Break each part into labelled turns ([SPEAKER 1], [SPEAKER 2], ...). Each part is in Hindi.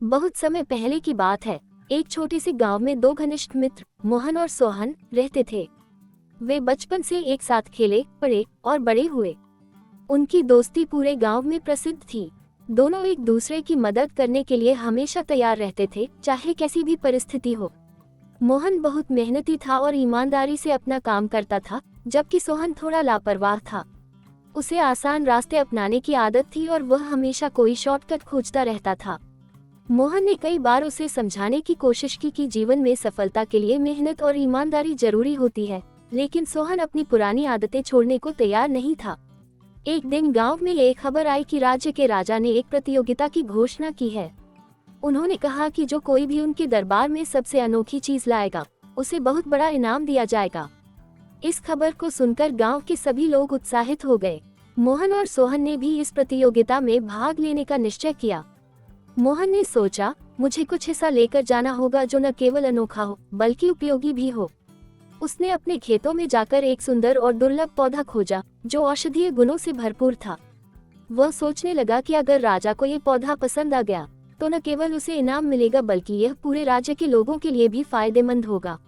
[SPEAKER 1] बहुत समय पहले की बात है। एक छोटे से गांव में दो घनिष्ठ मित्र मोहन और सोहन रहते थे। वे बचपन से एक साथ खेले, पढ़े और बड़े हुए। उनकी दोस्ती पूरे गांव में प्रसिद्ध थी। दोनों एक दूसरे की मदद करने के लिए हमेशा तैयार रहते थे, चाहे कैसी भी परिस्थिति हो। मोहन बहुत मेहनती था और ईमानदारी से अपना काम करता था, जबकि सोहन थोड़ा लापरवाह था। उसे आसान रास्ते अपनाने की आदत थी और वह हमेशा कोई शॉर्टकट खोजता रहता था। मोहन ने कई बार उसे समझाने की कोशिश की कि जीवन में सफलता के लिए मेहनत और ईमानदारी जरूरी होती है, लेकिन सोहन अपनी पुरानी आदतें छोड़ने को तैयार नहीं था। एक दिन गांव में एक खबर आई कि राज्य के राजा ने एक प्रतियोगिता की घोषणा की है। उन्होंने कहा कि जो कोई भी उनके दरबार में सबसे अनोखी चीज लाएगा, उसे बहुत बड़ा इनाम दिया जाएगा। इस खबर को सुनकर गांव के सभी लोग उत्साहित हो गए। मोहन और सोहन ने भी इस प्रतियोगिता में भाग लेने का निश्चय किया। मोहन ने सोचा, मुझे कुछ हिस्सा लेकर जाना होगा जो न केवल अनोखा हो बल्कि उपयोगी भी हो। उसने अपने खेतों में जाकर एक सुंदर और दुर्लभ पौधा खोजा जो औषधीय गुणों से भरपूर था। वह सोचने लगा कि अगर राजा को ये पौधा पसंद आ गया तो न केवल उसे इनाम मिलेगा बल्कि यह पूरे राज्य के लोगों के लिए भी फायदेमंद होगा।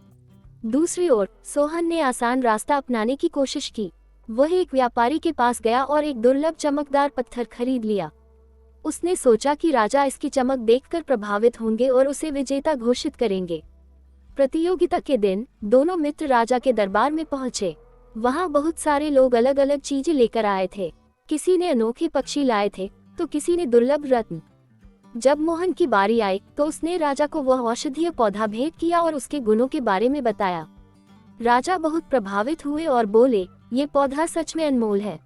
[SPEAKER 1] दूसरी ओर सोहन ने आसान रास्ता अपनाने की कोशिश की। वह एक व्यापारी के पास गया और एक दुर्लभ चमकदार पत्थर खरीद लिया। उसने सोचा कि राजा इसकी चमक देखकर प्रभावित होंगे और उसे विजेता घोषित करेंगे। प्रतियोगिता के दिन दोनों मित्र राजा के दरबार में पहुंचे। वहां बहुत सारे लोग अलग अलग चीजें लेकर आए थे। किसी ने अनोखे पक्षी लाए थे तो किसी ने दुर्लभ रत्न। जब मोहन की बारी आई तो उसने राजा को वह औषधीय पौधा भेंट किया और उसके गुणों के बारे में बताया। राजा बहुत प्रभावित हुए और बोले, ये पौधा सच में अनमोल है।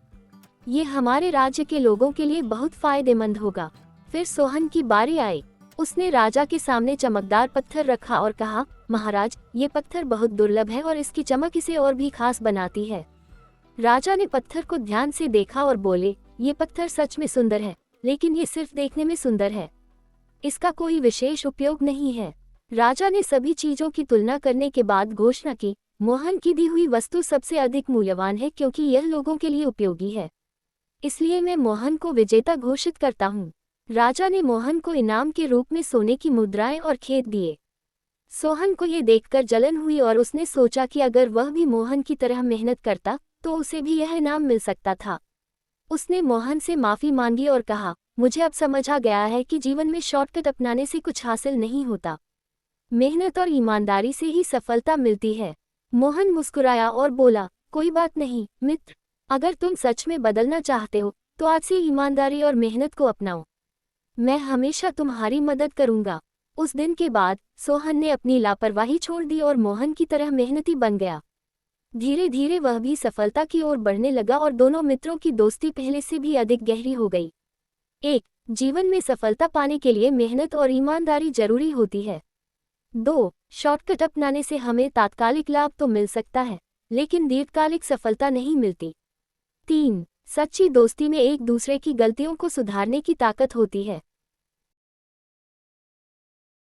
[SPEAKER 1] ये हमारे राज्य के लोगों के लिए बहुत फायदेमंद होगा। फिर सोहन की बारी आई। उसने राजा के सामने चमकदार पत्थर रखा और कहा, महाराज, ये पत्थर बहुत दुर्लभ है और इसकी चमक इसे और भी खास बनाती है। राजा ने पत्थर को ध्यान से देखा और बोले, ये पत्थर सच में सुंदर है, लेकिन ये सिर्फ देखने में सुंदर है। इसका कोई विशेष उपयोग नहीं है। राजा ने सभी चीजों की तुलना करने के बाद घोषणा की, मोहन की दी हुई वस्तु सबसे अधिक मूल्यवान है क्योंकि यह लोगों के लिए उपयोगी है। इसलिए मैं मोहन को विजेता घोषित करता हूँ। राजा ने मोहन को इनाम के रूप में सोने की मुद्राएं और खेत दिए। सोहन को ये देखकर जलन हुई और उसने सोचा कि अगर वह भी मोहन की तरह मेहनत करता तो उसे भी यह इनाम मिल सकता था। उसने मोहन से माफी मांगी और कहा, मुझे अब समझ आ गया है कि जीवन में शॉर्टकट अपनाने से कुछ हासिल नहीं होता। मेहनत और ईमानदारी से ही सफलता मिलती है। मोहन मुस्कुराया और बोला, कोई बात नहीं मित्र, अगर तुम सच में बदलना चाहते हो तो आज से ईमानदारी और मेहनत को अपनाओ। मैं हमेशा तुम्हारी मदद करूंगा। उस दिन के बाद सोहन ने अपनी लापरवाही छोड़ दी और मोहन की तरह मेहनती बन गया। धीरे धीरे वह भी सफलता की ओर बढ़ने लगा और दोनों मित्रों की दोस्ती पहले से भी अधिक गहरी हो गई। जीवन में सफलता पाने के लिए मेहनत और ईमानदारी जरूरी होती है। 2. शॉर्टकट अपनाने से हमें तात्कालिक लाभ तो मिल सकता है, लेकिन दीर्घकालिक सफलता नहीं मिलती। 3. सच्ची दोस्ती में एक दूसरे की गलतियों को सुधारने की ताकत होती है।